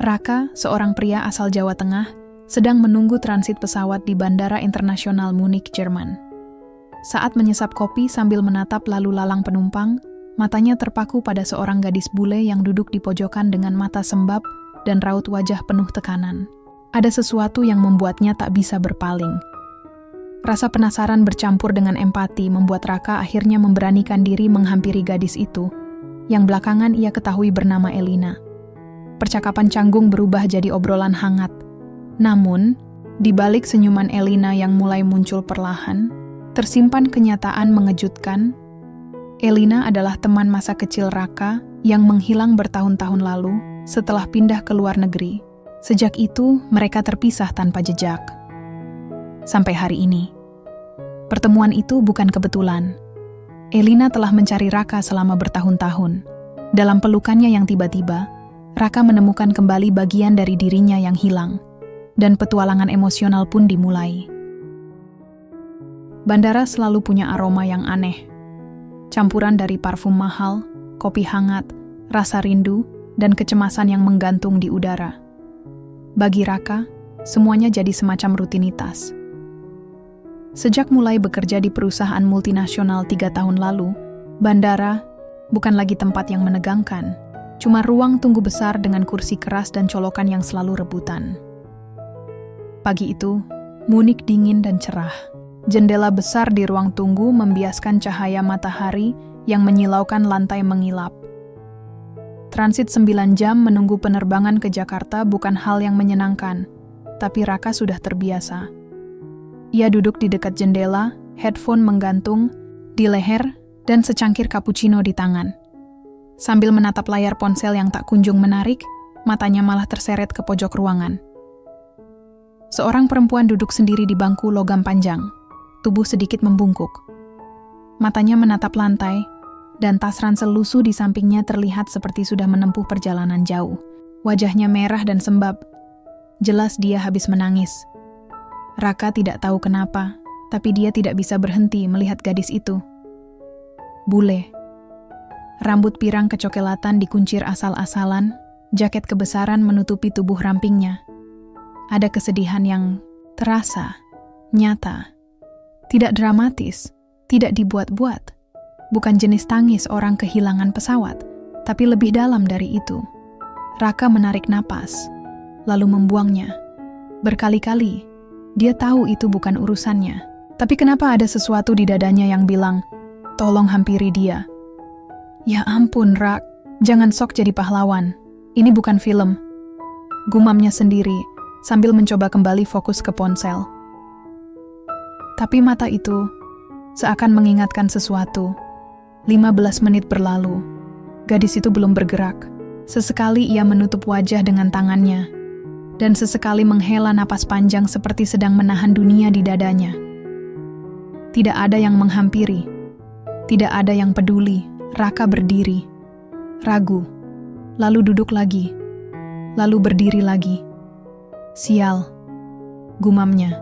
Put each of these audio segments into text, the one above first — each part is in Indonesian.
Raka, seorang pria asal Jawa Tengah, sedang menunggu transit pesawat di Bandara Internasional Munich, Jerman. Saat menyesap kopi sambil menatap lalu lalang penumpang, matanya terpaku pada seorang gadis bule yang duduk di pojokan dengan mata sembab dan raut wajah penuh tekanan. Ada sesuatu yang membuatnya tak bisa berpaling. Rasa penasaran bercampur dengan empati membuat Raka akhirnya memberanikan diri menghampiri gadis itu, yang belakangan ia ketahui bernama Elina. Percakapan canggung berubah jadi obrolan hangat. Namun, di balik senyuman Elina yang mulai muncul perlahan, tersimpan kenyataan mengejutkan. Elina adalah teman masa kecil Raka yang menghilang bertahun-tahun lalu setelah pindah ke luar negeri. Sejak itu, mereka terpisah tanpa jejak. Sampai hari ini. Pertemuan itu bukan kebetulan. Elina telah mencari Raka selama bertahun-tahun. Dalam pelukannya yang tiba-tiba, Raka menemukan kembali bagian dari dirinya yang hilang, dan petualangan emosional pun dimulai. Bandara selalu punya aroma yang aneh. Campuran dari parfum mahal, kopi hangat, rasa rindu, dan kecemasan yang menggantung di udara. Bagi Raka, semuanya jadi semacam rutinitas. Sejak mulai bekerja di perusahaan multinasional 3 tahun lalu, bandara bukan lagi tempat yang menegangkan, cuma ruang tunggu besar dengan kursi keras dan colokan yang selalu rebutan. Pagi itu, Munich dingin dan cerah. Jendela besar di ruang tunggu membiaskan cahaya matahari yang menyilaukan lantai mengilap. Transit 9 jam menunggu penerbangan ke Jakarta bukan hal yang menyenangkan, tapi Raka sudah terbiasa. Ia duduk di dekat jendela, headphone menggantung di leher, dan secangkir cappuccino di tangan. Sambil menatap layar ponsel yang tak kunjung menarik, matanya malah terseret ke pojok ruangan. Seorang perempuan duduk sendiri di bangku logam panjang, tubuh sedikit membungkuk. Matanya menatap lantai, dan tas ransel lusuh di sampingnya terlihat seperti sudah menempuh perjalanan jauh. Wajahnya merah dan sembab. Jelas dia habis menangis. Raka tidak tahu kenapa, tapi dia tidak bisa berhenti melihat gadis itu. Bule. Rambut pirang kecoklatan dikuncir asal-asalan, jaket kebesaran menutupi tubuh rampingnya. Ada kesedihan yang terasa, nyata. Tidak dramatis, tidak dibuat-buat. Bukan jenis tangis orang kehilangan pesawat, tapi lebih dalam dari itu. Raka menarik napas, lalu membuangnya. Berkali-kali, dia tahu itu bukan urusannya. Tapi kenapa ada sesuatu di dadanya yang bilang, tolong hampiri dia. Ya ampun, Rak, jangan sok jadi pahlawan. Ini bukan film. Gumamnya sendiri, sambil mencoba kembali fokus ke ponsel. Tapi mata itu seakan mengingatkan sesuatu. 15 menit berlalu. Gadis itu belum bergerak. Sesekali ia menutup wajah dengan tangannya, dan sesekali menghela napas panjang seperti sedang menahan dunia di dadanya. Tidak ada yang menghampiri. Tidak ada yang peduli. Raka berdiri, ragu, lalu duduk lagi, lalu berdiri lagi. Sial, gumamnya.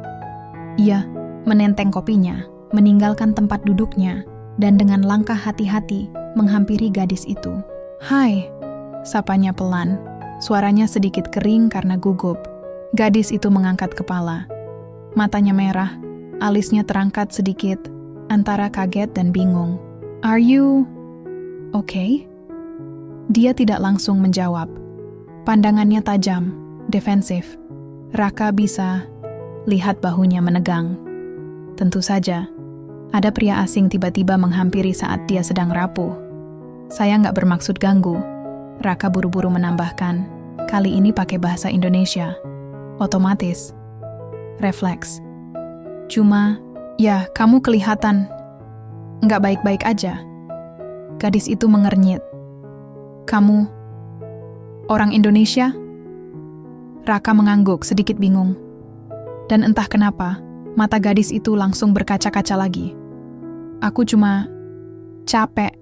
Ia menenteng kopinya, meninggalkan tempat duduknya, dan dengan langkah hati-hati menghampiri gadis itu. Hai, sapanya pelan, suaranya sedikit kering karena gugup. Gadis itu mengangkat kepala. Matanya merah, alisnya terangkat sedikit, antara kaget dan bingung. Are you okay? Dia tidak langsung menjawab. Pandangannya tajam, defensif. Raka bisa lihat bahunya menegang. Tentu saja, ada pria asing tiba-tiba menghampiri saat dia sedang rapuh. Saya nggak bermaksud ganggu. Raka buru-buru menambahkan, kali ini pakai bahasa Indonesia. Otomatis. Refleks. Cuma, ya kamu kelihatan nggak baik-baik aja. Gadis itu mengernyit. Kamu orang Indonesia? Raka mengangguk sedikit bingung. Dan entah kenapa, mata gadis itu langsung berkaca-kaca lagi. Aku cuma capek,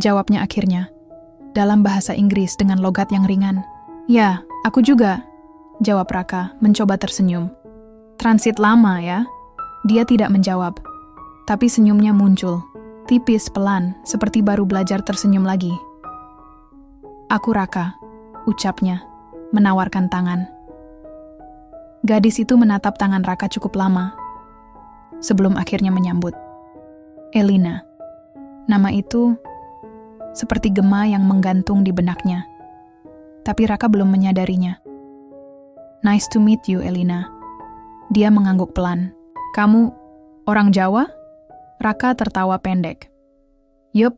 jawabnya akhirnya. Dalam bahasa Inggris dengan logat yang ringan. Ya, aku juga, jawab Raka, mencoba tersenyum. Transit lama ya? Dia tidak menjawab. Tapi senyumnya muncul. Tipis, pelan, seperti baru belajar tersenyum lagi. Aku Raka, ucapnya. menawarkan tangan. Gadis itu menatap tangan Raka cukup lama, sebelum akhirnya menyambut. Elina. Nama itu seperti gema yang menggantung di benaknya. Tapi Raka belum menyadarinya. Nice to meet you, Elina. Dia mengangguk pelan. Kamu orang Jawa? Raka tertawa pendek. Yup,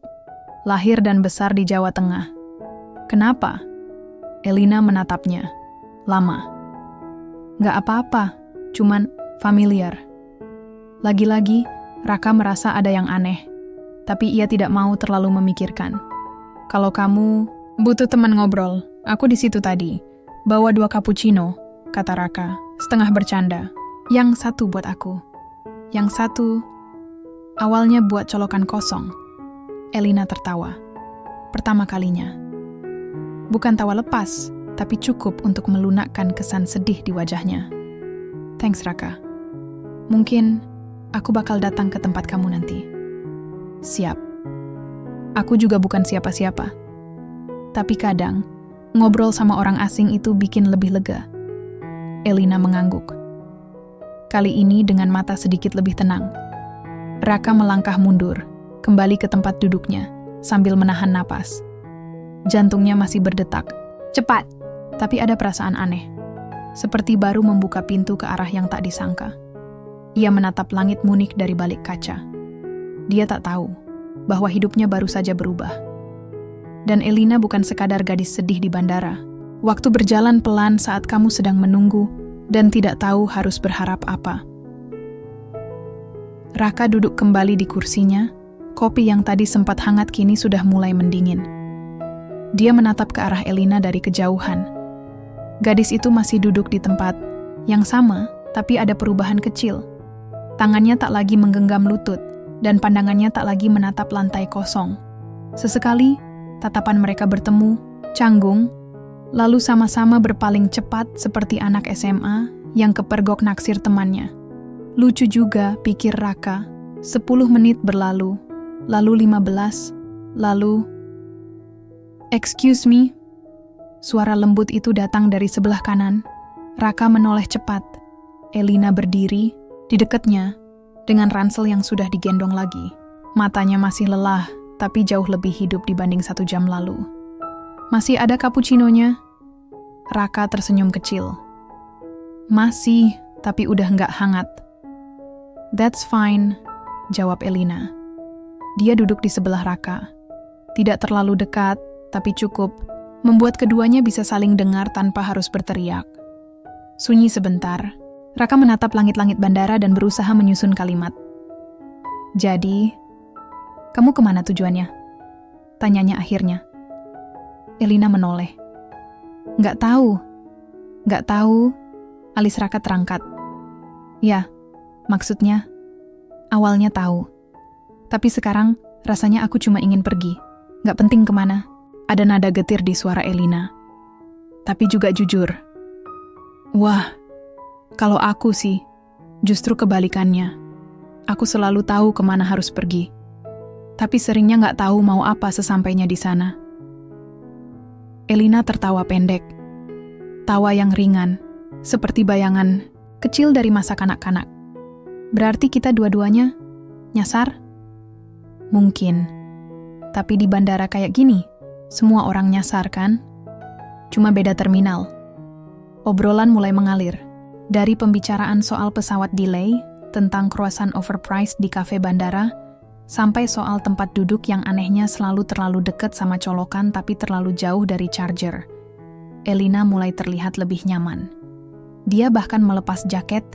lahir dan besar di Jawa Tengah. Kenapa? Elina menatapnya. Lama. Gak apa-apa, cuman familiar. Lagi-lagi, Raka merasa ada yang aneh. Tapi ia tidak mau terlalu memikirkan. Kalau kamu butuh teman ngobrol, aku di situ tadi. Bawa 2 cappuccino, kata Raka, setengah bercanda. Yang satu buat aku. Yang satu, awalnya buat colokan kosong. Elina tertawa. Pertama kalinya. Bukan tawa lepas, tapi cukup untuk melunakkan kesan sedih di wajahnya. Thanks, Raka. Mungkin aku bakal datang ke tempat kamu nanti. Siap. Aku juga bukan siapa-siapa. Tapi kadang, ngobrol sama orang asing itu bikin lebih lega. Elina mengangguk. Kali ini dengan mata sedikit lebih tenang. Raka melangkah mundur, kembali ke tempat duduknya, sambil menahan napas. Jantungnya masih berdetak. Cepat! Tapi ada perasaan aneh. Seperti baru membuka pintu ke arah yang tak disangka. Ia menatap langit munik dari balik kaca. Dia tak tahu bahwa hidupnya baru saja berubah. Dan Elina bukan sekadar gadis sedih di bandara. Waktu berjalan pelan saat kamu sedang menunggu dan tidak tahu harus berharap apa. Raka duduk kembali di kursinya. Kopi yang tadi sempat hangat kini sudah mulai mendingin. Dia menatap ke arah Elina dari kejauhan. Gadis itu masih duduk di tempat yang sama, tapi ada perubahan kecil. Tangannya tak lagi menggenggam lutut, dan pandangannya tak lagi menatap lantai kosong. Sesekali, tatapan mereka bertemu, canggung, lalu sama-sama berpaling cepat seperti anak SMA yang kepergok naksir temannya. Lucu juga, pikir Raka. 10 menit berlalu, lalu 15, lalu... Excuse me? Suara lembut itu datang dari sebelah kanan. Raka menoleh cepat. Elina berdiri di dekatnya, dengan ransel yang sudah digendong lagi. Matanya masih lelah, tapi jauh lebih hidup dibanding 1 jam lalu. Masih ada cappuccino-nya? Raka tersenyum kecil. Masih, tapi udah nggak hangat. That's fine, jawab Elina. Dia duduk di sebelah Raka. Tidak terlalu dekat, tapi cukup membuat keduanya bisa saling dengar tanpa harus berteriak. Sunyi sebentar. Raka menatap langit-langit bandara dan berusaha menyusun kalimat. Jadi, kamu kemana tujuannya? Tanyanya akhirnya. Elina menoleh. Nggak tahu. Nggak tahu. Alis Raka terangkat. Ya, maksudnya, awalnya tahu. Tapi sekarang, rasanya aku cuma ingin pergi. Nggak penting kemana. Ada nada getir di suara Elina. Tapi juga jujur. Wah, kalau aku sih, justru kebalikannya. Aku selalu tahu kemana harus pergi. Tapi seringnya nggak tahu mau apa sesampainya di sana. Elina tertawa pendek. Tawa yang ringan, seperti bayangan kecil dari masa kanak-kanak. Berarti kita dua-duanya nyasar? Mungkin. Tapi di bandara kayak gini, semua orang nyasar kan? Cuma beda terminal. Obrolan mulai mengalir. Dari pembicaraan soal pesawat delay, tentang croissant overpriced di kafe bandara, sampai soal tempat duduk yang anehnya selalu terlalu dekat sama colokan tapi terlalu jauh dari charger. Elina mulai terlihat lebih nyaman. Dia bahkan melepas jaket,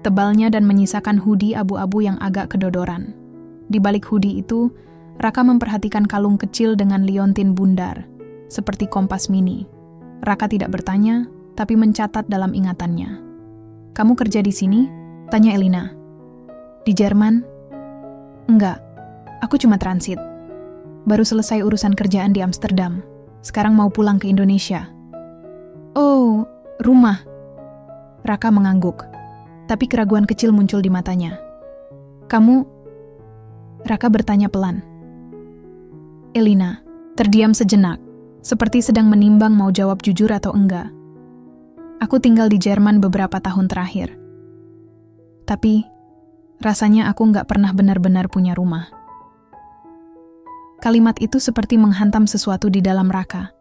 tebalnya dan menyisakan hoodie abu-abu yang agak kedodoran. Di balik hoodie itu, Raka memperhatikan kalung kecil dengan liontin bundar, seperti kompas mini. Raka tidak bertanya, tapi mencatat dalam ingatannya. Kamu kerja di sini? Tanya Elina. Di Jerman? Enggak, aku cuma transit. Baru selesai urusan kerjaan di Amsterdam. Sekarang mau pulang ke Indonesia. Oh, rumah. Raka mengangguk, tapi keraguan kecil muncul di matanya. Kamu? Raka bertanya pelan. Elina terdiam sejenak, seperti sedang menimbang mau jawab jujur atau enggak. Aku tinggal di Jerman beberapa tahun terakhir. Tapi, rasanya aku nggak pernah benar-benar punya rumah. Kalimat itu seperti menghantam sesuatu di dalam Raka.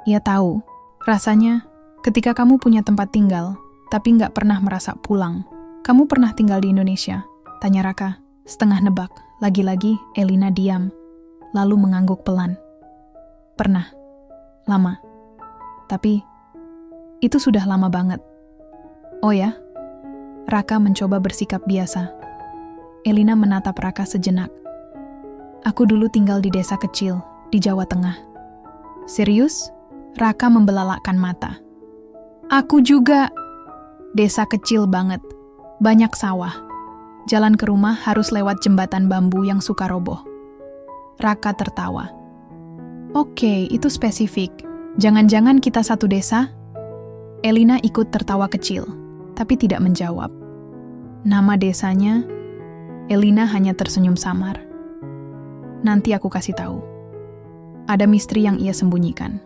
Ia tahu, rasanya ketika kamu punya tempat tinggal, tapi nggak pernah merasa pulang. Kamu pernah tinggal di Indonesia? Tanya Raka, setengah nebak. Lagi-lagi Elina diam, lalu mengangguk pelan. Pernah. Lama. Tapi, itu sudah lama banget. Oh ya? Raka mencoba bersikap biasa. Elina menatap Raka sejenak. Aku dulu tinggal di desa kecil, di Jawa Tengah. Serius? Raka membelalakkan mata. Aku juga. Desa kecil banget. Banyak sawah. Jalan ke rumah harus lewat jembatan bambu yang suka roboh. Raka tertawa. Oke, itu spesifik. Jangan-jangan kita satu desa? Elina ikut tertawa kecil, tapi tidak menjawab. Nama desanya, Elina hanya tersenyum samar. Nanti aku kasih tahu. Ada misteri yang ia sembunyikan.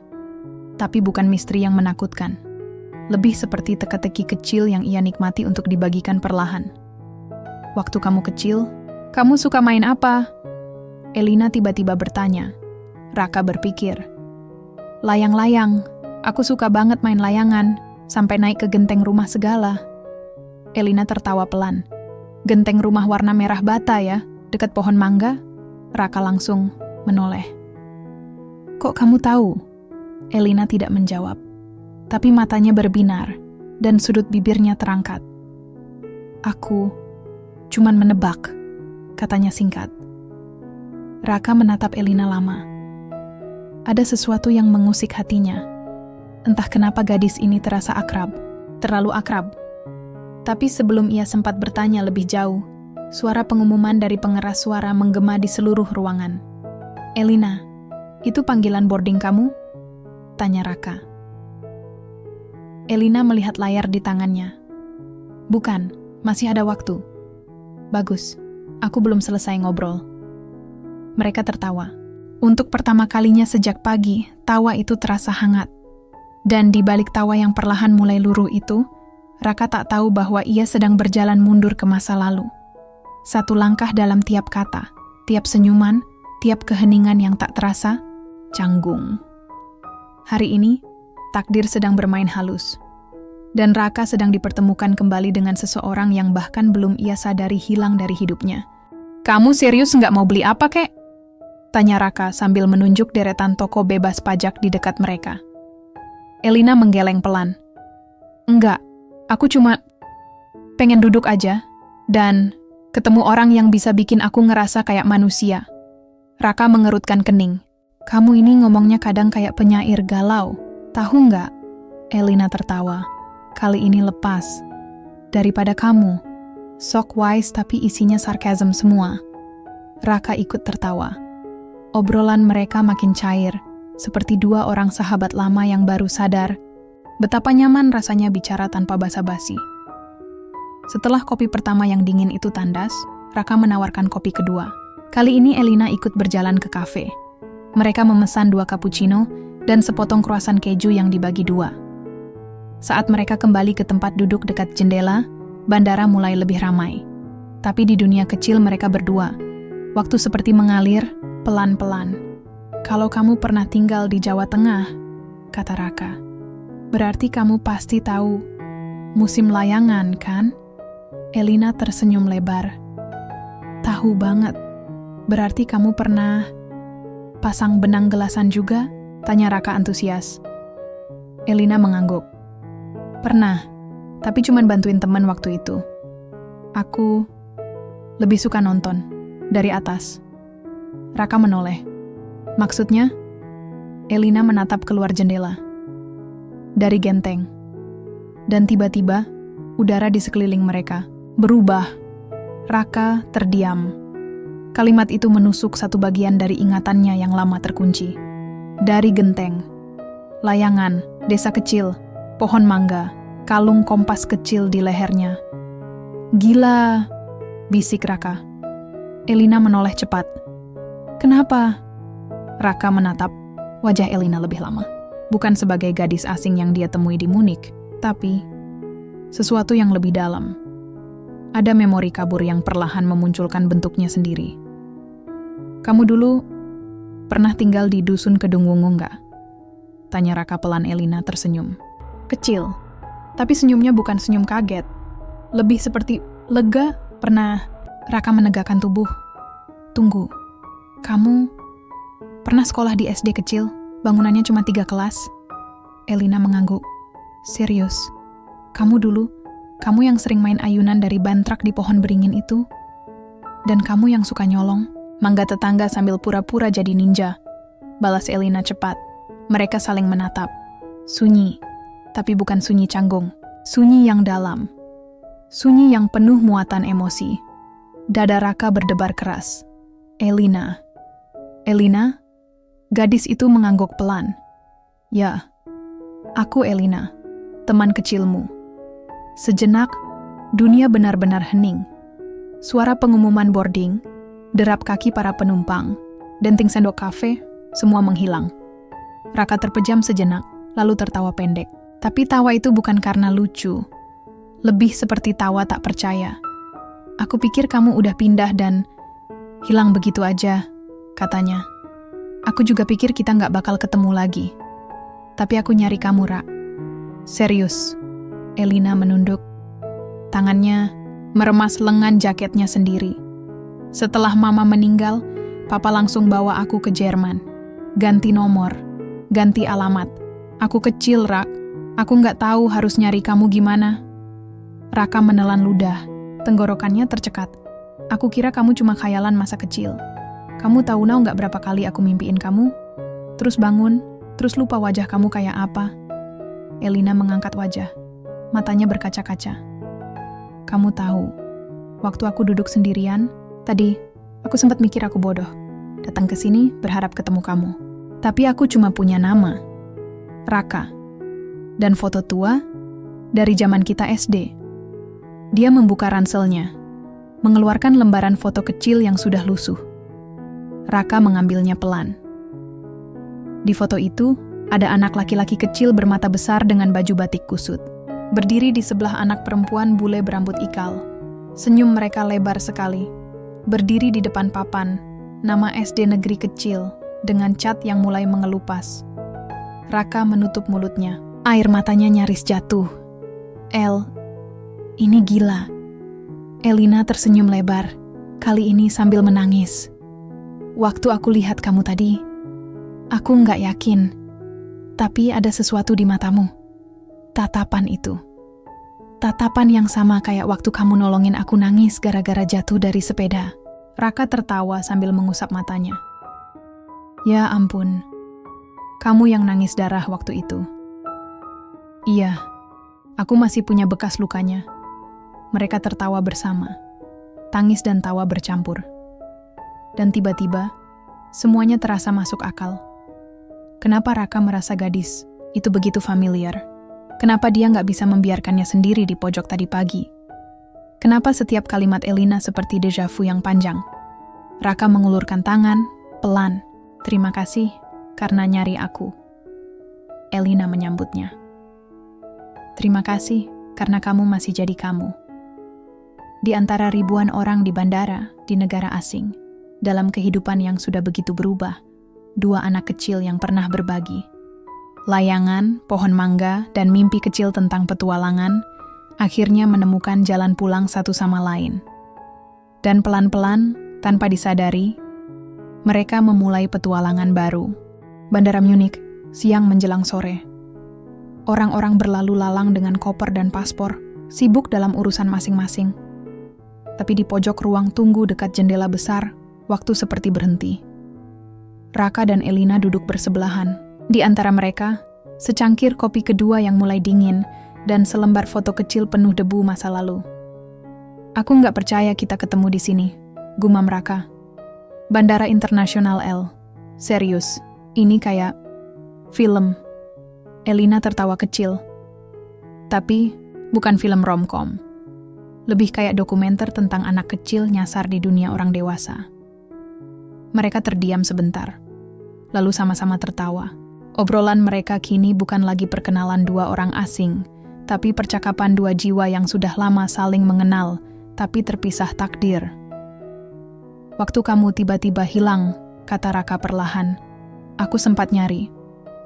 Tapi bukan misteri yang menakutkan. Lebih seperti teka-teki kecil yang ia nikmati untuk dibagikan perlahan. Waktu kamu kecil, kamu suka main apa? Elina tiba-tiba bertanya. Raka berpikir. Layang-layang, aku suka banget main layangan, sampai naik ke genteng rumah segala. Elina tertawa pelan. Genteng rumah warna merah bata ya, dekat pohon mangga? Raka langsung menoleh. Kok kamu tahu? Elina tidak menjawab, tapi matanya berbinar dan sudut bibirnya terangkat. Aku cuman menebak, katanya singkat. Raka menatap Elina lama. Ada sesuatu yang mengusik hatinya. Entah kenapa gadis ini terasa akrab, terlalu akrab. Tapi sebelum ia sempat bertanya lebih jauh, suara pengumuman dari pengeras suara menggema di seluruh ruangan. Elina, itu panggilan boarding kamu? Tanya Raka. Elina melihat layar di tangannya. Bukan, masih ada waktu. Bagus, aku belum selesai ngobrol. Mereka tertawa. Untuk pertama kalinya sejak pagi, tawa itu terasa hangat. Dan di balik tawa yang perlahan mulai luruh itu, Raka tak tahu bahwa ia sedang berjalan mundur ke masa lalu. Satu langkah dalam tiap kata, tiap senyuman, tiap keheningan yang tak terasa, canggung. Hari ini, takdir sedang bermain halus. Dan Raka sedang dipertemukan kembali dengan seseorang yang bahkan belum ia sadari hilang dari hidupnya. Kamu serius nggak mau beli apa, kek? Tanya Raka sambil menunjuk deretan toko bebas pajak di dekat mereka. Elina menggeleng pelan. Enggak, aku cuma pengen duduk aja dan ketemu orang yang bisa bikin aku ngerasa kayak manusia. Raka mengerutkan kening. Kamu ini ngomongnya kadang kayak penyair galau. Tahu nggak? Elina tertawa. Kali ini lepas. Daripada kamu. Sok wise tapi isinya sarkasm semua. Raka ikut tertawa. Obrolan mereka makin cair, seperti dua orang sahabat lama yang baru sadar betapa nyaman rasanya bicara tanpa basa-basi. Setelah kopi pertama yang dingin itu tandas, Raka menawarkan kopi kedua. Kali ini Elina ikut berjalan ke kafe. Mereka memesan 2 cappuccino dan sepotong croissant keju yang dibagi 2. Saat mereka kembali ke tempat duduk dekat jendela, bandara mulai lebih ramai. Tapi di dunia kecil mereka berdua, waktu seperti mengalir pelan-pelan. Kalau kamu pernah tinggal di Jawa Tengah, kata Raka, berarti kamu pasti tahu musim layangan, kan? Elina tersenyum lebar. Tahu banget. Berarti kamu pernah pasang benang gelasan juga? Tanya Raka antusias. Elina mengangguk. Pernah, tapi cuma bantuin teman waktu itu. Aku lebih suka nonton, dari atas. Raka menoleh. Maksudnya? Elina menatap keluar jendela. Dari genteng. Dan tiba-tiba, udara di sekeliling mereka berubah. Raka terdiam. Kalimat itu menusuk satu bagian dari ingatannya yang lama terkunci. Dari genteng. Layangan, desa kecil, pohon mangga, kalung kompas kecil di lehernya. Gila, bisik Raka. Elina menoleh cepat. Kenapa? Raka menatap wajah Elina lebih lama. Bukan sebagai gadis asing yang dia temui di Munich, Tapi, sesuatu yang lebih dalam. Ada memori kabur yang perlahan memunculkan bentuknya sendiri. Kamu dulu pernah tinggal di dusun Kedung Wungu nggak? Tanya Raka pelan. Elina tersenyum. Kecil, tapi senyumnya bukan senyum kaget. Lebih seperti lega. Pernah. Raka menegakkan tubuh. Tunggu, kamu pernah sekolah di SD kecil? Bangunannya cuma 3 kelas? Elina mengangguk. Serius? Kamu yang sering main ayunan dari bantrak di pohon beringin itu? Dan kamu yang suka nyolong mangga tetangga sambil pura-pura jadi ninja? Balas Elina cepat. Mereka saling menatap. Sunyi, tapi bukan sunyi canggung. Sunyi yang dalam. Sunyi yang penuh muatan emosi. Dada Raka berdebar keras. Elina. Elina? Gadis itu mengangguk pelan. Ya, aku Elina, teman kecilmu. Sejenak, dunia benar-benar hening. Suara pengumuman boarding, derap kaki para penumpang, denting sendok kafe, semua menghilang. Raka terpejam sejenak, lalu tertawa pendek. Tapi tawa itu bukan karena lucu. Lebih seperti tawa tak percaya. Aku pikir kamu udah pindah dan hilang begitu aja, katanya. Aku juga pikir kita nggak bakal ketemu lagi. Tapi aku nyari kamu, Ra. Serius. Elina menunduk. Tangannya meremas lengan jaketnya sendiri. Setelah Mama meninggal, Papa langsung bawa aku ke Jerman. Ganti nomor, ganti alamat. Aku kecil, Rak. Aku nggak tahu harus nyari kamu gimana. Raka menelan ludah. Tenggorokannya tercekat. Aku kira kamu cuma khayalan masa kecil. Kamu tahu nggak berapa kali aku mimpiin kamu? Terus bangun, terus lupa wajah kamu kayak apa. Elina mengangkat wajah. Matanya berkaca-kaca. Kamu tahu, waktu aku duduk sendirian, tadi aku sempat mikir aku bodoh. Datang ke sini berharap ketemu kamu. Tapi aku cuma punya nama. Raka. Dan foto tua dari zaman kita SD. Dia membuka ranselnya, mengeluarkan lembaran foto kecil yang sudah lusuh. Raka mengambilnya pelan. Di foto itu, ada anak laki-laki kecil bermata besar dengan baju batik kusut. Berdiri di sebelah anak perempuan bule berambut ikal. Senyum mereka lebar sekali. Berdiri di depan papan, nama SD negeri kecil, dengan cat yang mulai mengelupas. Raka menutup mulutnya. Air matanya nyaris jatuh. Ini gila. Elina tersenyum lebar, kali ini sambil menangis. Waktu aku lihat kamu tadi, aku nggak yakin. Tapi ada sesuatu di matamu. Tatapan itu. Tatapan yang sama kayak waktu kamu nolongin aku nangis gara-gara jatuh dari sepeda. Raka tertawa sambil mengusap matanya. Ya ampun, kamu yang nangis darah waktu itu. Iya, aku masih punya bekas lukanya. Mereka tertawa bersama. Tangis dan tawa bercampur. Dan tiba-tiba, semuanya terasa masuk akal. Kenapa Raka merasa gadis itu begitu familiar? Kenapa dia nggak bisa membiarkannya sendiri di pojok tadi pagi? Kenapa setiap kalimat Elina seperti deja vu yang panjang? Raka mengulurkan tangan, pelan. Terima kasih karena nyari aku. Elina menyambutnya. Terima kasih karena kamu masih jadi kamu. Di antara ribuan orang di bandara, di negara asing, dalam kehidupan yang sudah begitu berubah, 2 anak kecil yang pernah berbagi. Layangan, pohon mangga, dan mimpi kecil tentang petualangan, akhirnya menemukan jalan pulang satu sama lain. Dan pelan-pelan, tanpa disadari, mereka memulai petualangan baru. Bandara Munich, siang menjelang sore. Orang-orang berlalu lalang dengan koper dan paspor, sibuk dalam urusan masing-masing. Tapi di pojok ruang tunggu dekat jendela besar, waktu seperti berhenti. Raka dan Elina duduk bersebelahan. Di antara mereka, secangkir kopi kedua yang mulai dingin dan selembar foto kecil penuh debu masa lalu. Aku nggak percaya kita ketemu di sini, gumam Raka. Bandara Internasional L. Serius, ini kayak film. Elina tertawa kecil. Tapi bukan film romcom. Lebih kayak dokumenter tentang anak kecil nyasar di dunia orang dewasa. Mereka terdiam sebentar, lalu sama-sama tertawa. Obrolan mereka kini bukan lagi perkenalan 2 orang asing, tapi percakapan dua jiwa yang sudah lama saling mengenal, tapi terpisah takdir. Waktu kamu tiba-tiba hilang, kata Raka perlahan. Aku sempat nyari.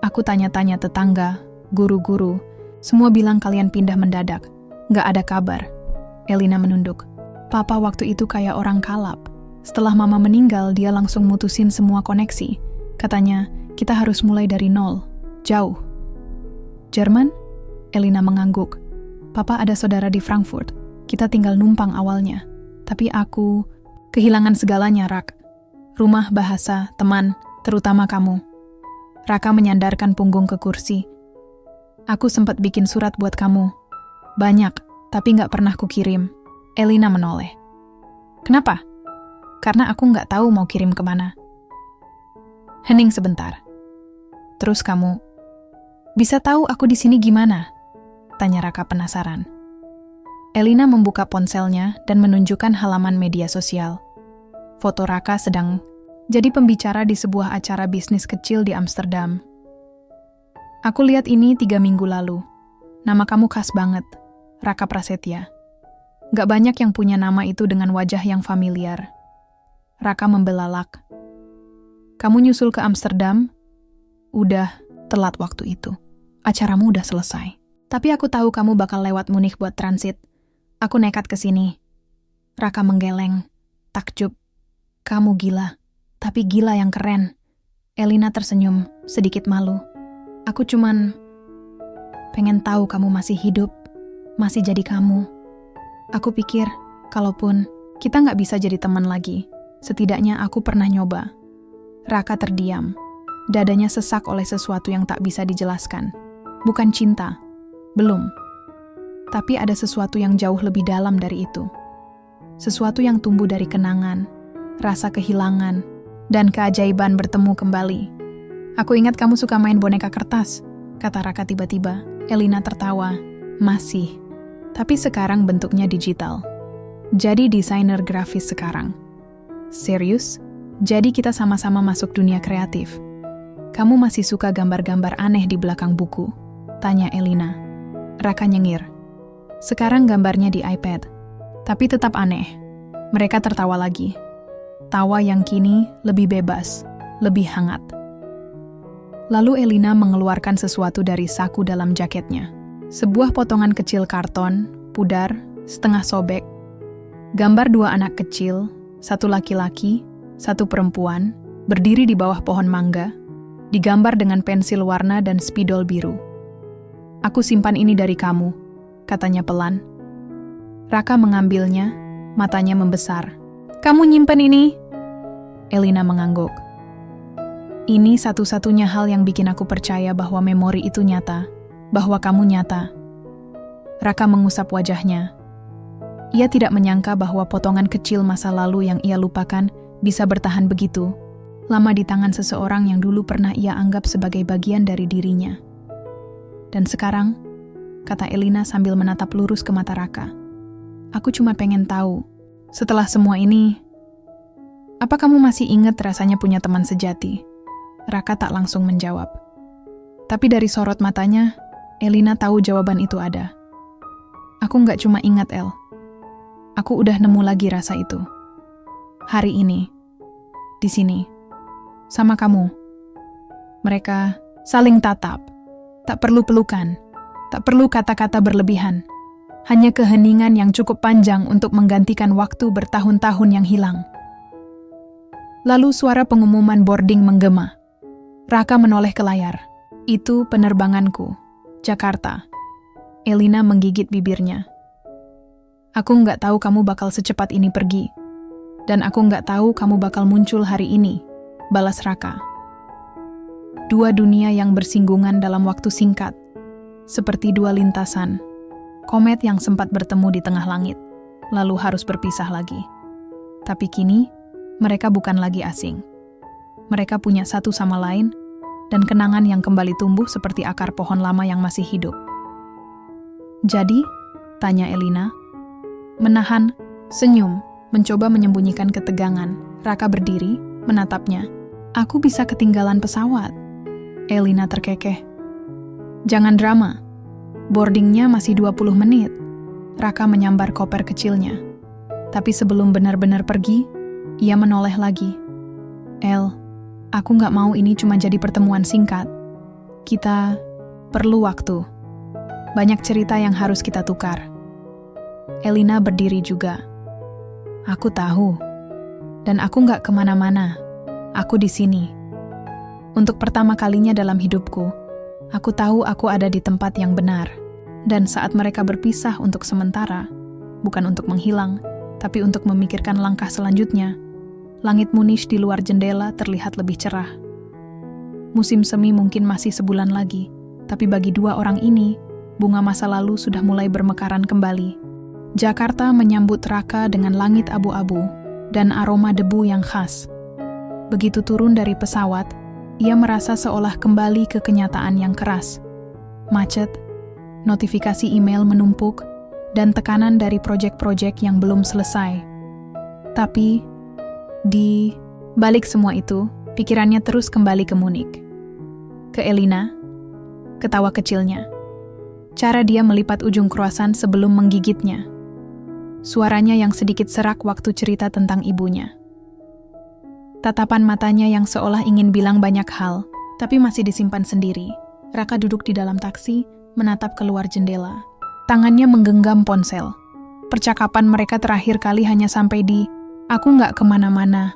Aku tanya-tanya tetangga, guru-guru. Semua bilang kalian pindah mendadak. Gak ada kabar. Elina menunduk. Papa waktu itu kayak orang kalap. Setelah mama meninggal, dia langsung mutusin semua koneksi. Katanya, kita harus mulai dari nol. Jauh. Jerman? Elina mengangguk. Papa ada saudara di Frankfurt. Kita tinggal numpang awalnya. Tapi aku kehilangan segalanya, Rak. Rumah, bahasa, teman, terutama kamu. Raka menyandarkan punggung ke kursi. Aku sempat bikin surat buat kamu. Banyak, tapi gak pernah kukirim. Elina menoleh. Kenapa? Karena aku gak tahu mau kirim kemana. Hening sebentar. Terus kamu, bisa tahu aku di sini gimana? Tanya Raka penasaran. Elina membuka ponselnya dan menunjukkan halaman media sosial. Foto Raka sedang jadi pembicara di sebuah acara bisnis kecil di Amsterdam. Aku lihat ini 3 minggu lalu. Nama kamu khas banget, Raka Prasetya. Gak banyak yang punya nama itu dengan wajah yang familiar. Raka membelalak. Kamu nyusul ke Amsterdam? Udah, telat waktu itu. Acaramu udah selesai. Tapi aku tahu kamu bakal lewat Munich buat transit. Aku nekat ke sini. Raka menggeleng, takjub. Kamu gila, tapi gila yang keren. Elina tersenyum, sedikit malu. Aku cuman pengen tahu kamu masih hidup, masih jadi kamu. Aku pikir, kalaupun kita nggak bisa jadi teman lagi, setidaknya aku pernah nyoba. Raka terdiam. Dadanya sesak oleh sesuatu yang tak bisa dijelaskan. Bukan cinta, belum. Tapi ada sesuatu yang jauh lebih dalam dari itu. Sesuatu yang tumbuh dari kenangan, rasa kehilangan, dan keajaiban bertemu kembali. Aku ingat kamu suka main boneka kertas, kata Raka tiba-tiba. Elina tertawa. Masih. Tapi sekarang bentuknya digital. Jadi desainer grafis sekarang. Serius? Jadi kita sama-sama masuk dunia kreatif. Kamu masih suka gambar-gambar aneh di belakang buku? Tanya Elina. Raka nyengir. Sekarang gambarnya di iPad. Tapi tetap aneh. Mereka tertawa lagi. Tawa yang kini lebih bebas, lebih hangat. Lalu Elina mengeluarkan sesuatu dari saku dalam jaketnya. Sebuah potongan kecil karton, pudar, setengah sobek. Gambar 2 anak kecil, 1 laki-laki, 1 perempuan, berdiri di bawah pohon mangga, digambar dengan pensil warna dan spidol biru. Aku simpan ini dari kamu, katanya pelan. Raka mengambilnya, matanya membesar. Kamu nyimpen ini? Elina mengangguk. Ini satu-satunya hal yang bikin aku percaya bahwa memori itu nyata, bahwa kamu nyata. Raka mengusap wajahnya. Ia tidak menyangka bahwa potongan kecil masa lalu yang ia lupakan bisa bertahan begitu lama di tangan seseorang yang dulu pernah ia anggap sebagai bagian dari dirinya. Dan sekarang, kata Elina sambil menatap lurus ke mata Raka, aku cuma pengen tahu, setelah semua ini, apa kamu masih ingat rasanya punya teman sejati? Raka tak langsung menjawab. Tapi dari sorot matanya, Elina tahu jawaban itu ada. Aku nggak cuma ingat, El. Aku udah nemu lagi rasa itu. Hari ini, di sini, sama kamu. Mereka saling tatap. Tak perlu pelukan, tak perlu kata-kata berlebihan. Hanya keheningan yang cukup panjang untuk menggantikan waktu bertahun-tahun yang hilang. Lalu suara pengumuman boarding menggema. Raka menoleh ke layar. Itu penerbanganku, Jakarta. Elina menggigit bibirnya. Aku nggak tahu kamu bakal secepat ini pergi. Dan aku nggak tahu kamu bakal muncul hari ini, balas Raka. 2 dunia yang bersinggungan dalam waktu singkat, seperti 2 lintasan, komet yang sempat bertemu di tengah langit, lalu harus berpisah lagi. Tapi kini, mereka bukan lagi asing. Mereka punya satu sama lain, dan kenangan yang kembali tumbuh seperti akar pohon lama yang masih hidup. Jadi, tanya Elina, menahan senyum, mencoba menyembunyikan ketegangan. Raka berdiri, menatapnya. Aku bisa ketinggalan pesawat. Elina terkekeh. Jangan drama. Boardingnya masih 20 menit. Raka menyambar koper kecilnya. Tapi sebelum benar-benar pergi, ia menoleh lagi. El, aku gak mau ini cuma jadi pertemuan singkat. Kita perlu waktu. Banyak cerita yang harus kita tukar. Elina berdiri juga. Aku tahu. Dan aku gak kemana-mana. Aku di sini. Untuk pertama kalinya dalam hidupku, aku tahu aku ada di tempat yang benar. Dan saat mereka berpisah untuk sementara, bukan untuk menghilang, tapi untuk memikirkan langkah selanjutnya, langit Munich di luar jendela terlihat lebih cerah. Musim semi mungkin masih sebulan lagi, tapi bagi dua orang ini, bunga masa lalu sudah mulai bermekaran kembali. Jakarta menyambut Raka dengan langit abu-abu dan aroma debu yang khas. Begitu turun dari pesawat, ia merasa seolah kembali ke kenyataan yang keras. Macet, notifikasi email menumpuk, dan tekanan dari proyek-proyek yang belum selesai. Tapi, di balik semua itu, pikirannya terus kembali ke Munich. Ke Elina, ketawa kecilnya. Cara dia melipat ujung kroasan sebelum menggigitnya. Suaranya yang sedikit serak waktu cerita tentang ibunya. Tatapan matanya yang seolah ingin bilang banyak hal, tapi masih disimpan sendiri. Raka duduk di dalam taksi, menatap keluar jendela. Tangannya menggenggam ponsel. Percakapan mereka terakhir kali hanya sampai di, aku gak kemana-mana.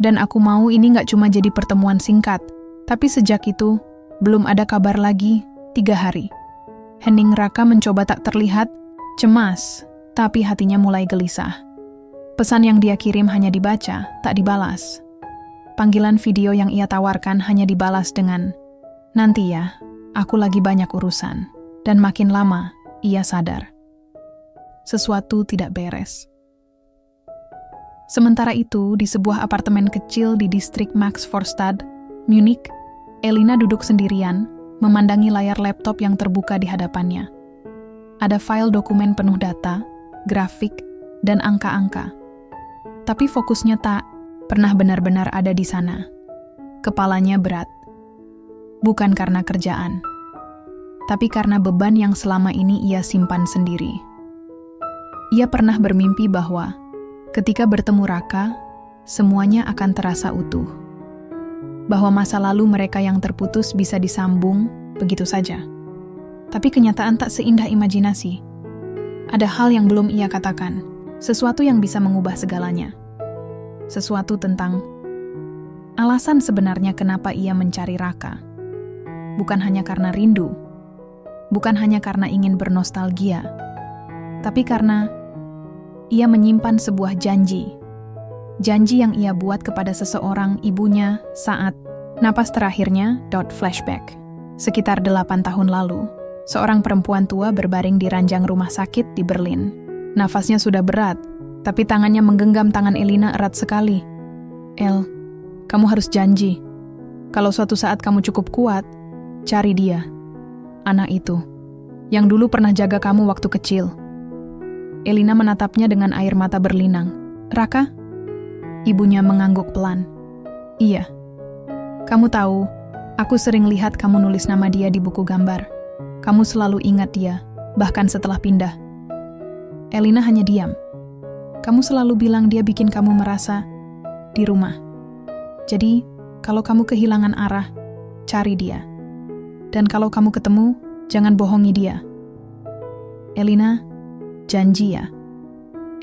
Dan aku mau ini gak cuma jadi pertemuan singkat, tapi sejak itu, belum ada kabar lagi, 3 hari. Hening Raka mencoba tak terlihat, cemas, tapi hatinya mulai gelisah. Pesan yang dia kirim hanya dibaca, tak dibalas. Panggilan video yang ia tawarkan hanya dibalas dengan, nanti ya, aku lagi banyak urusan. Dan makin lama, ia sadar. Sesuatu tidak beres. Sementara itu, di sebuah apartemen kecil di distrik Max Vorstadt, Munich, Elina duduk sendirian, memandangi layar laptop yang terbuka di hadapannya. Ada file dokumen penuh data, grafik, dan angka-angka. Tapi fokusnya tak pernah benar-benar ada di sana. Kepalanya berat. Bukan karena kerjaan, tapi karena beban yang selama ini ia simpan sendiri. Ia pernah bermimpi bahwa ketika bertemu Raka, semuanya akan terasa utuh. Bahwa masa lalu mereka yang terputus bisa disambung begitu saja. Tapi kenyataan tak seindah imajinasi. Ada hal yang belum ia katakan, sesuatu yang bisa mengubah segalanya. Sesuatu tentang alasan sebenarnya kenapa ia mencari Raka. Bukan hanya karena rindu, bukan hanya karena ingin bernostalgia, tapi karena ia menyimpan sebuah janji. Janji yang ia buat kepada seseorang, ibunya, saat napas terakhirnya, flashback. Sekitar 8 tahun lalu, seorang perempuan tua berbaring di ranjang rumah sakit di Berlin. Nafasnya sudah berat, tapi tangannya menggenggam tangan Elina erat sekali. El, kamu harus janji. Kalau suatu saat kamu cukup kuat, cari dia. Anak itu, yang dulu pernah jaga kamu waktu kecil. Elina menatapnya dengan air mata berlinang. Raka? Ibunya mengangguk pelan. Iya. Kamu tahu, aku sering lihat kamu nulis nama dia di buku gambar. Kamu selalu ingat dia, bahkan setelah pindah. Elina hanya diam. Kamu selalu bilang dia bikin kamu merasa di rumah. Jadi, kalau kamu kehilangan arah, cari dia. Dan kalau kamu ketemu, jangan bohongi dia. Elina, janji ya.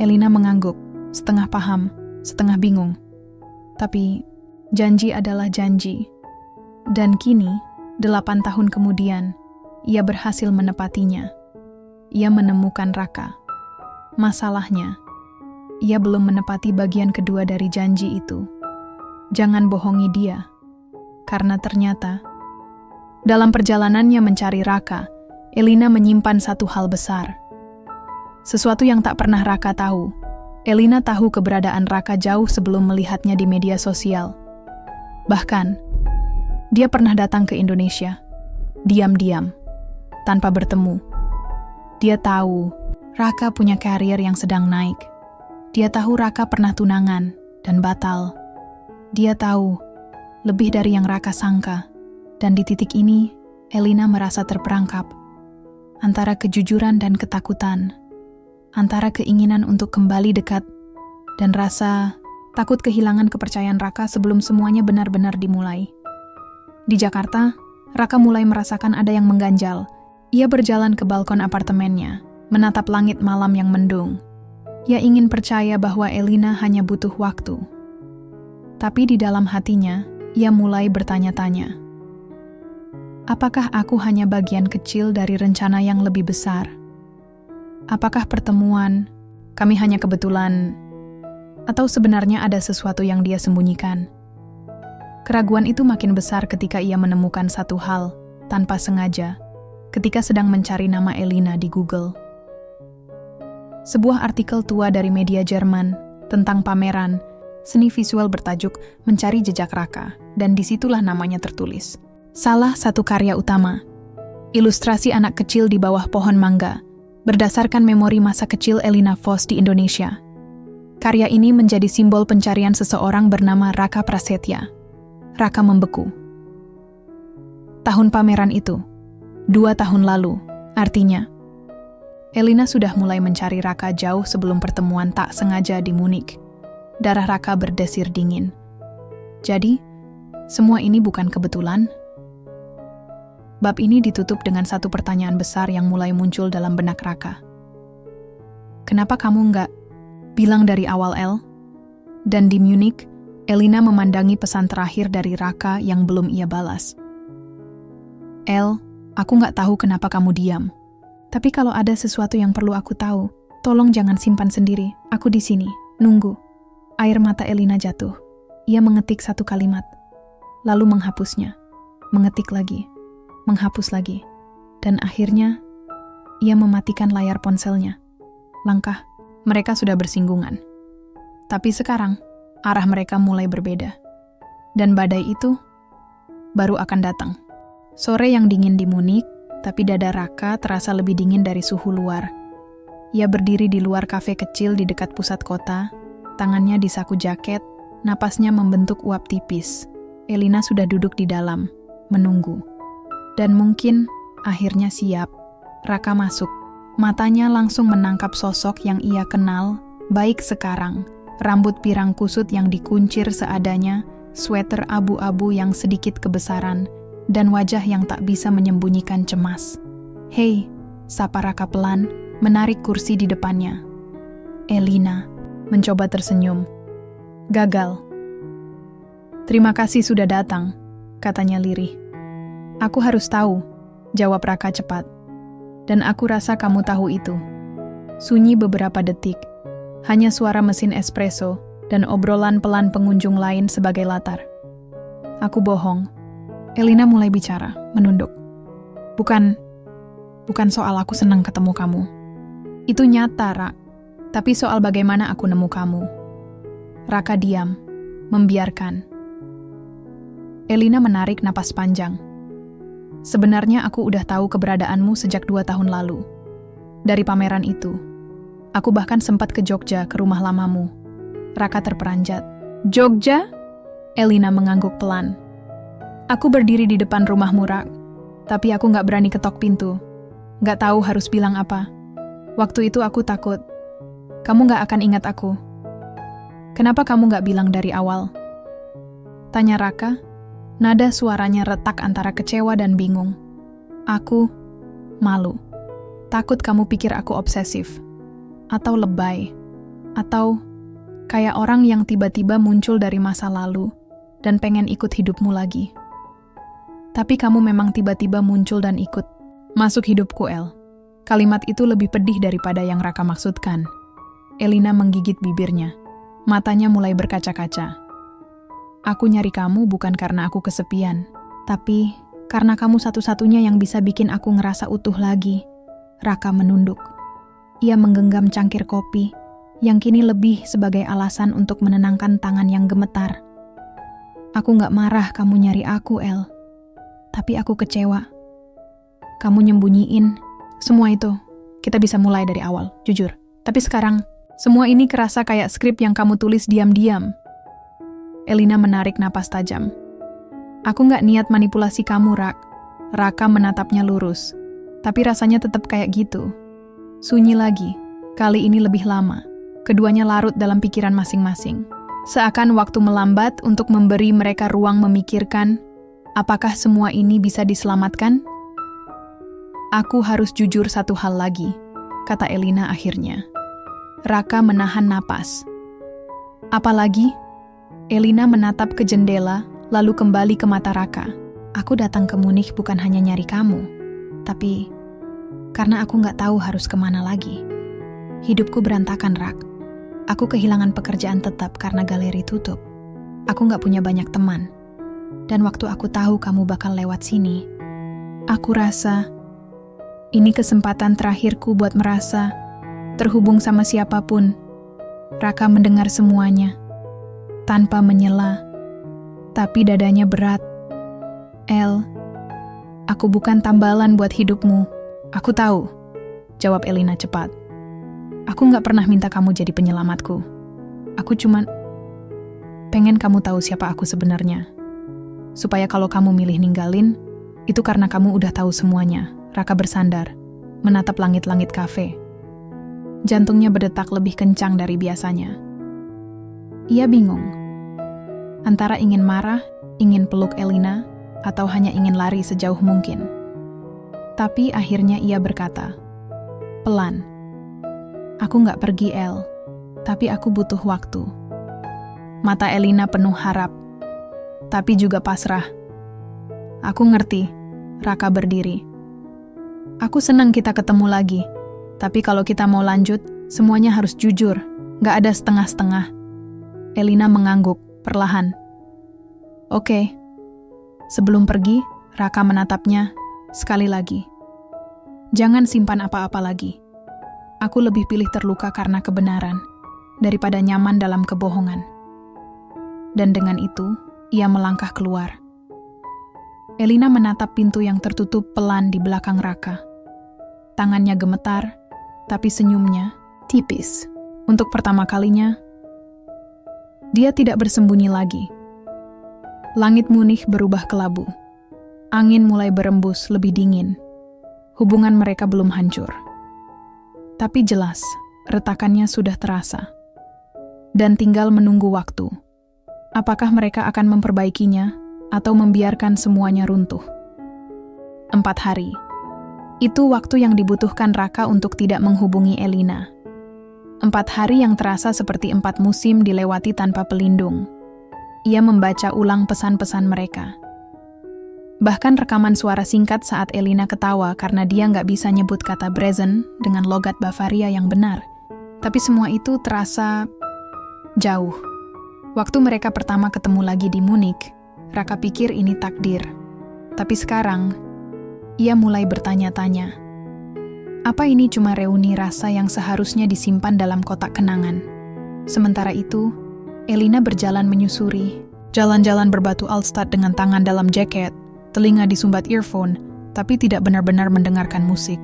Elina mengangguk, setengah paham, setengah bingung. Tapi, janji adalah janji. Dan kini, 8 tahun kemudian, ia berhasil menepatinya. Ia menemukan Raka. Masalahnya, ia belum menepati bagian kedua dari janji itu. Jangan bohongi dia. Karena ternyata, dalam perjalanannya mencari Raka, Elina menyimpan satu hal besar. Sesuatu yang tak pernah Raka tahu. Elina tahu keberadaan Raka jauh sebelum melihatnya di media sosial. Bahkan, dia pernah datang ke Indonesia, diam-diam, tanpa bertemu. Dia tahu Raka punya karir yang sedang naik. Dia tahu Raka pernah tunangan dan batal. Dia tahu lebih dari yang Raka sangka. Dan di titik ini, Elina merasa terperangkap. antara kejujuran dan ketakutan, antara keinginan untuk kembali dekat dan rasa takut kehilangan kepercayaan Raka sebelum semuanya benar-benar dimulai. Di Jakarta, Raka mulai merasakan ada yang mengganjal. Ia berjalan ke balkon apartemennya, menatap langit malam yang mendung. Ia ingin percaya bahwa Elina hanya butuh waktu. Tapi di dalam hatinya, ia mulai bertanya-tanya. Apakah aku hanya bagian kecil dari rencana yang lebih besar? Apakah pertemuan kami hanya kebetulan? Atau sebenarnya ada sesuatu yang dia sembunyikan? Keraguan itu makin besar ketika ia menemukan satu hal, tanpa sengaja, ketika sedang mencari nama Elina di Google. Sebuah artikel tua dari media Jerman tentang pameran seni visual bertajuk Mencari Jejak Raka, dan disitulah namanya tertulis. Salah satu karya utama, ilustrasi anak kecil di bawah pohon mangga, berdasarkan memori masa kecil Elina Vos di Indonesia. Karya ini menjadi simbol pencarian seseorang bernama Raka Prasetya. Raka membeku. Tahun pameran itu, 2 tahun lalu, artinya, Elina sudah mulai mencari Raka jauh sebelum pertemuan tak sengaja di Munich. Darah Raka berdesir dingin. Jadi, semua ini bukan kebetulan? Bab ini ditutup dengan satu pertanyaan besar yang mulai muncul dalam benak Raka. Kenapa kamu nggak bilang dari awal, El? Dan di Munich, Elina memandangi pesan terakhir dari Raka yang belum ia balas. El, aku nggak tahu kenapa kamu diam. Tapi kalau ada sesuatu yang perlu aku tahu, tolong jangan simpan sendiri. Aku di sini, nunggu. Air mata Elina jatuh. Ia mengetik satu kalimat, lalu menghapusnya. Mengetik lagi, menghapus lagi. Dan akhirnya, ia mematikan layar ponselnya. Langkah mereka sudah bersinggungan. Tapi sekarang, arah mereka mulai berbeda. Dan badai itu baru akan datang. Sore yang dingin di Munich, tapi dada Raka terasa lebih dingin dari suhu luar. Ia berdiri di luar kafe kecil di dekat pusat kota, tangannya di saku jaket, napasnya membentuk uap tipis. Elina sudah duduk di dalam, menunggu. Dan mungkin, akhirnya siap. Raka masuk. Matanya langsung menangkap sosok yang ia kenal, baik sekarang. Rambut pirang kusut yang dikuncir seadanya, sweater abu-abu yang sedikit kebesaran, dan wajah yang tak bisa menyembunyikan cemas. Hei, sapa Raka pelan, menarik kursi di depannya. Elina mencoba tersenyum. Gagal. Terima kasih sudah datang, katanya lirih. Aku harus tahu, jawab Raka cepat. Dan aku rasa kamu tahu itu. Sunyi beberapa detik. Hanya suara mesin espresso dan obrolan pelan pengunjung lain sebagai latar. Aku bohong. Elina mulai bicara, menunduk. Bukan soal aku senang ketemu kamu. Itu nyata, Rak. Tapi soal bagaimana aku nemu kamu. Raka diam, membiarkan. Elina menarik napas panjang. Sebenarnya aku udah tahu keberadaanmu sejak 2 tahun lalu. Dari pameran itu. Aku bahkan sempat ke Jogja, ke rumah lamamu. Raka terperanjat. Jogja? Elina mengangguk pelan. Aku berdiri di depan rumahmu, Rak. Tapi aku gak berani ketok pintu. Gak tahu harus bilang apa. Waktu itu aku takut. Kamu gak akan ingat aku. Kenapa kamu gak bilang dari awal? Tanya Raka. Nada suaranya retak antara kecewa dan bingung. Aku malu. Takut kamu pikir aku obsesif. Atau lebay. Atau kayak orang yang tiba-tiba muncul dari masa lalu dan pengen ikut hidupmu lagi. Tapi kamu memang tiba-tiba muncul dan ikut. Masuk hidupku, El. Kalimat itu lebih pedih daripada yang Raka maksudkan. Elina menggigit bibirnya. Matanya mulai berkaca-kaca. Aku nyari kamu bukan karena aku kesepian, tapi karena kamu satu-satunya yang bisa bikin aku ngerasa utuh lagi. Raka menunduk. Ia menggenggam cangkir kopi, yang kini lebih sebagai alasan untuk menenangkan tangan yang gemetar. Aku gak marah kamu nyari aku, El. Tapi aku kecewa. Kamu nyembunyiin. Semua itu, kita bisa mulai dari awal, jujur. Tapi sekarang, semua ini kerasa kayak skrip yang kamu tulis diam-diam. Elina menarik napas tajam. Aku gak niat manipulasi kamu, Rak. Raka menatapnya lurus. Tapi rasanya tetap kayak gitu. Sunyi lagi, kali ini lebih lama. Keduanya larut dalam pikiran masing-masing. Seakan waktu melambat untuk memberi mereka ruang memikirkan, apakah semua ini bisa diselamatkan? Aku harus jujur satu hal lagi, kata Elina akhirnya. Raka menahan napas. Apalagi? Elina menatap ke jendela, lalu kembali ke mata Raka. Aku datang ke Munich bukan hanya nyari kamu, tapi karena aku nggak tahu harus kemana lagi. Hidupku berantakan, Rak. Aku kehilangan pekerjaan tetap karena galeri tutup. Aku nggak punya banyak teman. Dan waktu aku tahu kamu bakal lewat sini, aku rasa ini kesempatan terakhirku buat merasa terhubung sama siapapun. Raka mendengar semuanya, tanpa menyela, tapi dadanya berat. El, aku bukan tambalan buat hidupmu. Aku tahu, jawab Elina cepat. Aku nggak pernah minta kamu jadi penyelamatku. Aku cuman pengen kamu tahu siapa aku sebenarnya. Supaya kalau kamu milih ninggalin, itu karena kamu udah tahu semuanya. Raka bersandar, menatap langit-langit kafe. Jantungnya berdetak lebih kencang dari biasanya. Ia bingung. Antara ingin marah, ingin peluk Elina, atau hanya ingin lari sejauh mungkin. Tapi akhirnya ia berkata, pelan, aku nggak pergi, El, tapi aku butuh waktu. Mata Elina penuh harap, tapi juga pasrah. Aku ngerti, Raka berdiri. Aku senang kita ketemu lagi, tapi kalau kita mau lanjut, semuanya harus jujur, nggak ada setengah-setengah. Elina mengangguk, perlahan. Oke. Sebelum pergi, Raka menatapnya sekali lagi. Jangan simpan apa-apa lagi. Aku lebih pilih terluka karena kebenaran, daripada nyaman dalam kebohongan. Dan dengan itu, ia melangkah keluar. Elina menatap pintu yang tertutup pelan di belakang Raka. Tangannya gemetar, tapi senyumnya tipis. Untuk pertama kalinya, dia tidak bersembunyi lagi. Langit Munich berubah kelabu. Angin mulai berembus lebih dingin. Hubungan mereka belum hancur. Tapi jelas, retakannya sudah terasa. Dan tinggal menunggu waktu. Apakah mereka akan memperbaikinya atau membiarkan semuanya runtuh? 4 hari. Itu waktu yang dibutuhkan Raka untuk tidak menghubungi Elina. 4 hari yang terasa seperti 4 musim dilewati tanpa pelindung. Ia membaca ulang pesan-pesan mereka. Bahkan rekaman suara singkat saat Elina ketawa karena dia nggak bisa nyebut kata Brezen dengan logat Bavaria yang benar. Tapi semua itu terasa jauh. Waktu mereka pertama ketemu lagi di Munich, Raka pikir ini takdir. Tapi sekarang, ia mulai bertanya-tanya. Apa ini cuma reuni rasa yang seharusnya disimpan dalam kotak kenangan? Sementara itu, Elina berjalan menyusuri, jalan-jalan berbatu Altstadt dengan tangan dalam jaket, telinga disumbat earphone, tapi tidak benar-benar mendengarkan musik.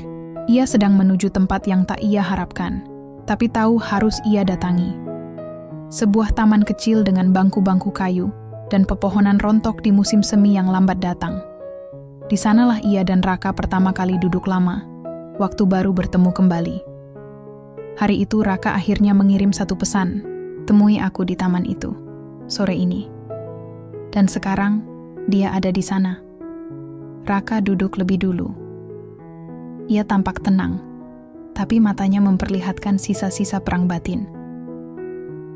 Ia sedang menuju tempat yang tak ia harapkan, tapi tahu harus ia datangi. Sebuah taman kecil dengan bangku-bangku kayu, dan pepohonan rontok di musim semi yang lambat datang. Di sanalah ia dan Raka pertama kali duduk lama, waktu baru bertemu kembali. Hari itu Raka akhirnya mengirim satu pesan, temui aku di taman itu, sore ini. Dan sekarang, dia ada di sana. Raka duduk lebih dulu. Ia tampak tenang, tapi matanya memperlihatkan sisa-sisa perang batin.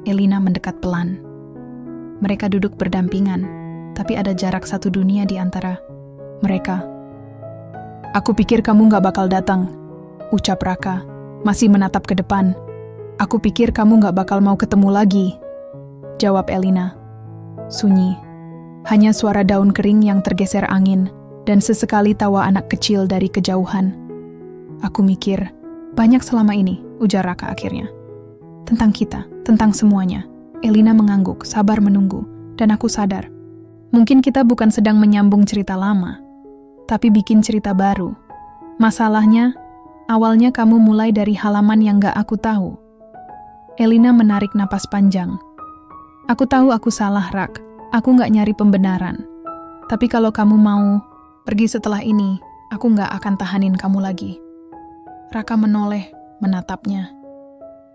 Elina mendekat pelan. Mereka duduk berdampingan, tapi ada jarak satu dunia di antara mereka. Aku pikir kamu gak bakal datang, ucap Raka, masih menatap ke depan. Aku pikir kamu gak bakal mau ketemu lagi, jawab Elina. Sunyi, hanya suara daun kering yang tergeser angin, dan sesekali tawa anak kecil dari kejauhan. Aku mikir, banyak selama ini, ujar Raka akhirnya. Tentang kita, tentang semuanya. Elina mengangguk, sabar menunggu, dan aku sadar. Mungkin kita bukan sedang menyambung cerita lama, tapi bikin cerita baru. Masalahnya, awalnya kamu mulai dari halaman yang gak aku tahu. Elina menarik napas panjang. Aku tahu aku salah, Rak. Aku gak nyari pembenaran. Tapi kalau kamu mau pergi setelah ini, Aku nggak akan tahanin kamu lagi. Raka menoleh, menatapnya.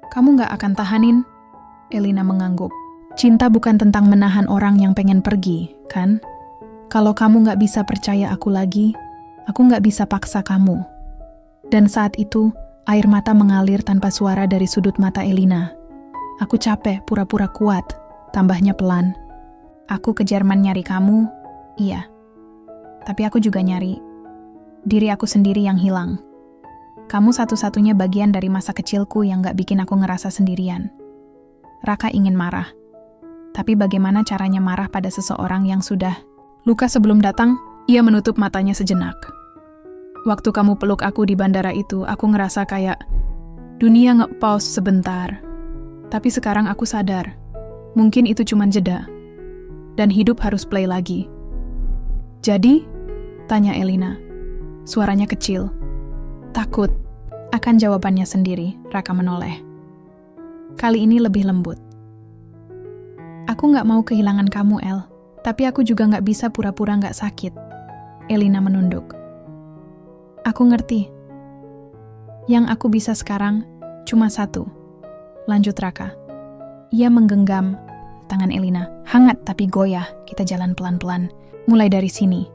Kamu nggak akan tahanin? Elina mengangguk. Cinta bukan tentang menahan orang yang pengen pergi, kan? Kalau kamu nggak bisa percaya aku lagi, aku nggak bisa paksa kamu. Dan saat itu, air mata mengalir tanpa suara dari sudut mata Elina. Aku capek pura-pura kuat, tambahnya pelan. Aku ke Jerman nyari kamu, iya. Tapi aku juga nyari diri aku sendiri yang hilang. Kamu satu-satunya bagian dari masa kecilku yang gak bikin aku ngerasa sendirian. Raka ingin marah. Tapi bagaimana caranya marah pada seseorang yang sudah luka sebelum datang? Ia menutup matanya sejenak. Waktu kamu peluk aku di bandara itu, aku ngerasa kayak dunia nge-pause sebentar. Tapi sekarang aku sadar, mungkin itu cuma jeda. Dan hidup harus play lagi. Jadi? Tanya Elina. Suaranya kecil. Takut akan jawabannya sendiri, Raka menoleh. Kali ini lebih lembut. Aku gak mau kehilangan kamu, El. Tapi aku juga gak bisa pura-pura gak sakit. Elina menunduk. Aku ngerti. Yang aku bisa sekarang cuma satu. Lanjut Raka. Ia menggenggam tangan Elina. Hangat tapi goyah, kita jalan pelan-pelan. Mulai dari sini.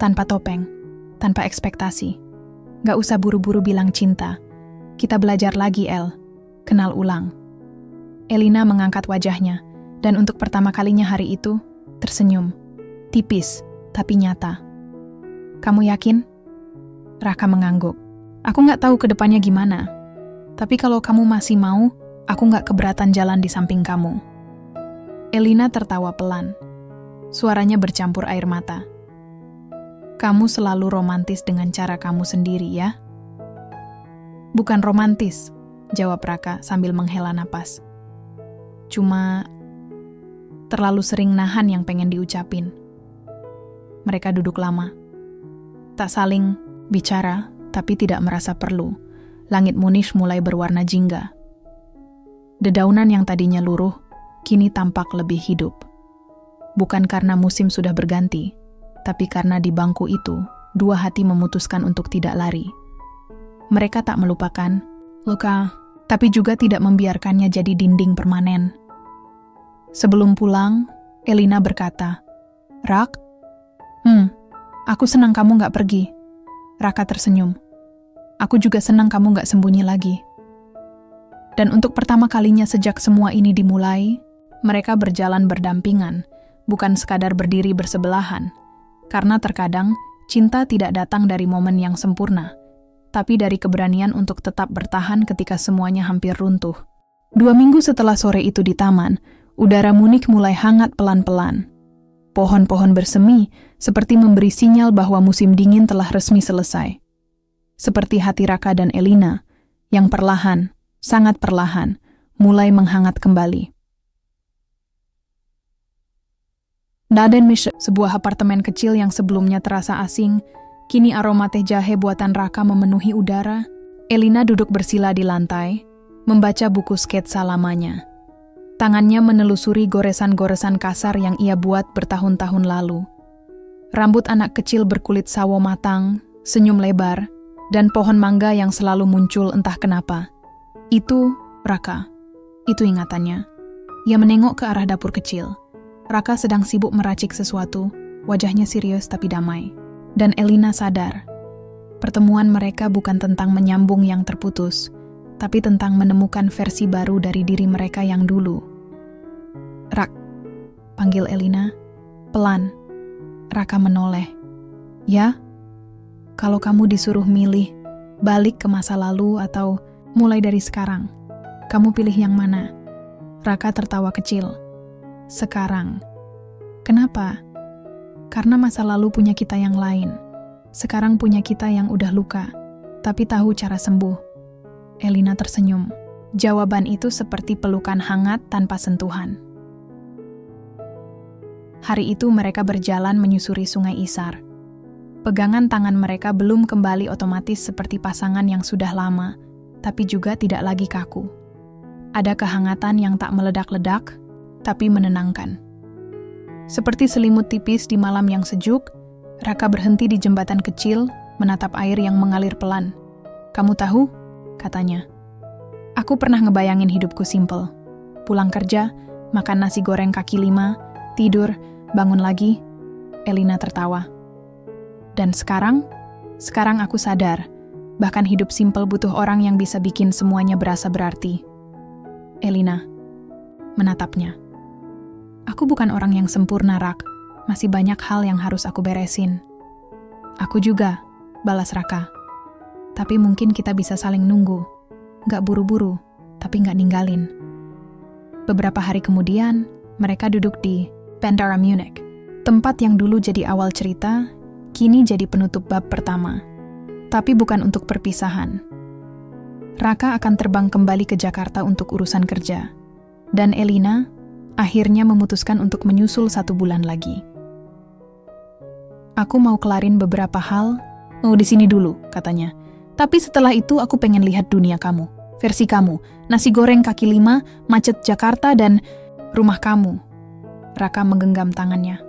Tanpa topeng, tanpa ekspektasi. Gak usah buru-buru bilang cinta. Kita belajar lagi, El. Kenal ulang. Elina mengangkat wajahnya, dan untuk pertama kalinya hari itu, tersenyum. Tipis, tapi nyata. Kamu yakin? Raka mengangguk. Aku gak tahu ke depannya gimana. Tapi kalau kamu masih mau, aku gak keberatan jalan di samping kamu. Elina tertawa pelan. Suaranya bercampur air mata. Kamu selalu romantis dengan cara kamu sendiri, ya? Bukan romantis, jawab Raka sambil menghela napas. Cuma terlalu sering nahan yang pengen diucapin. Mereka duduk lama. Tak saling bicara, tapi tidak merasa perlu. Langit Munich mulai berwarna jingga. Dedaunan yang tadinya luruh, kini tampak lebih hidup. Bukan karena musim sudah berganti, tapi karena di bangku itu, dua hati memutuskan untuk tidak lari. Mereka tak melupakan luka, tapi juga tidak membiarkannya jadi dinding permanen. Sebelum pulang, Elina berkata, Rak, aku senang kamu gak pergi. Raka tersenyum. Aku juga senang kamu gak sembunyi lagi. Dan untuk pertama kalinya sejak semua ini dimulai, mereka berjalan berdampingan, bukan sekadar berdiri bersebelahan. Karena terkadang, cinta tidak datang dari momen yang sempurna, tapi dari keberanian untuk tetap bertahan ketika semuanya hampir runtuh. 2 minggu setelah sore itu di taman, udara Munich mulai hangat pelan-pelan. Pohon-pohon bersemi, seperti memberi sinyal bahwa musim dingin telah resmi selesai. Seperti hati Raka dan Elina, yang perlahan, sangat perlahan, mulai menghangat kembali. Nadenmisch, sebuah apartemen kecil yang sebelumnya terasa asing, kini aroma teh jahe buatan Raka memenuhi udara. Elina duduk bersila di lantai, membaca buku sketsa lamanya. Tangannya menelusuri goresan-goresan kasar yang ia buat bertahun-tahun lalu. Rambut anak kecil berkulit sawo matang, senyum lebar, dan pohon mangga yang selalu muncul entah kenapa. Itu Raka. Itu ingatannya. Ia menengok ke arah dapur kecil. Raka sedang sibuk meracik sesuatu, wajahnya serius tapi damai. Dan Elina sadar, pertemuan mereka bukan tentang menyambung yang terputus, tapi tentang menemukan versi baru dari diri mereka yang dulu. Rak, panggil Elina, pelan. Raka menoleh. Ya, kalau kamu disuruh milih, balik ke masa lalu atau mulai dari sekarang, kamu pilih yang mana? Raka tertawa kecil. Sekarang. Kenapa? Karena masa lalu punya kita yang lain. Sekarang punya kita yang udah luka, tapi tahu cara sembuh. Elina tersenyum. Jawaban itu seperti pelukan hangat tanpa sentuhan. Hari itu mereka berjalan menyusuri Sungai Isar. Pegangan tangan mereka belum kembali otomatis seperti pasangan yang sudah lama, tapi juga tidak lagi kaku. Ada kehangatan yang tak meledak-ledak, tapi menenangkan. Seperti selimut tipis di malam yang sejuk, Raka berhenti di jembatan kecil, menatap air yang mengalir pelan. "Kamu tahu?" katanya. "Aku pernah ngebayangin hidupku simpel. Pulang kerja, makan nasi goreng kaki 5, tidur, bangun lagi." Elina tertawa. "Dan sekarang aku sadar, bahkan hidup simpel butuh orang yang bisa bikin semuanya berasa berarti." Elina menatapnya. "Aku bukan orang yang sempurna, Rak. Masih banyak hal yang harus aku beresin." "Aku juga," balas Raka. "Tapi mungkin kita bisa saling nunggu. Nggak buru-buru, tapi nggak ninggalin." Beberapa hari kemudian, mereka duduk di Pandara Munich. Tempat yang dulu jadi awal cerita, kini jadi penutup bab pertama. Tapi bukan untuk perpisahan. Raka akan terbang kembali ke Jakarta untuk urusan kerja. Dan Elina akhirnya memutuskan untuk menyusul 1 bulan lagi. "Aku mau kelarin beberapa hal." "Oh, di sini dulu," katanya. "Tapi setelah itu aku pengen lihat dunia kamu. Versi kamu, nasi goreng kaki 5, macet Jakarta, dan rumah kamu." Raka menggenggam tangannya.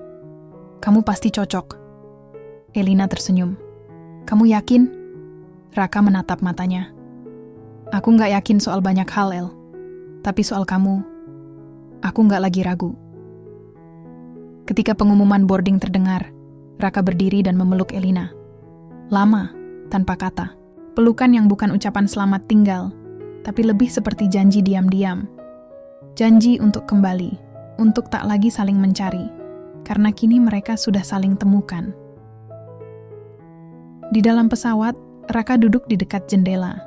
"Kamu pasti cocok." Elina tersenyum. "Kamu yakin?" Raka menatap matanya. "Aku nggak yakin soal banyak hal, El. Tapi soal kamu, aku nggak lagi ragu." Ketika pengumuman boarding terdengar, Raka berdiri dan memeluk Elina. Lama, tanpa kata. Pelukan yang bukan ucapan selamat tinggal, tapi lebih seperti janji diam-diam. Janji untuk kembali, untuk tak lagi saling mencari, karena kini mereka sudah saling temukan. Di dalam pesawat, Raka duduk di dekat jendela.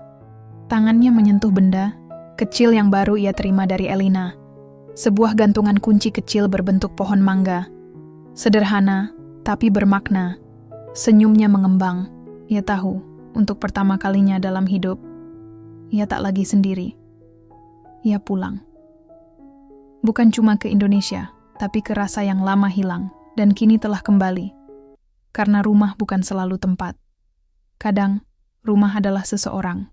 Tangannya menyentuh benda kecil yang baru ia terima dari Elina. Sebuah gantungan kunci kecil berbentuk pohon mangga. Sederhana, tapi bermakna. Senyumnya mengembang. Ia tahu, untuk pertama kalinya dalam hidup, ia tak lagi sendiri. Ia pulang. Bukan cuma ke Indonesia, tapi ke rasa yang lama hilang, dan kini telah kembali. Karena rumah bukan selalu tempat. Kadang, rumah adalah seseorang.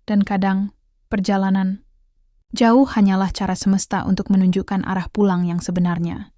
Dan kadang, perjalanan jauh hanyalah cara semesta untuk menunjukkan arah pulang yang sebenarnya.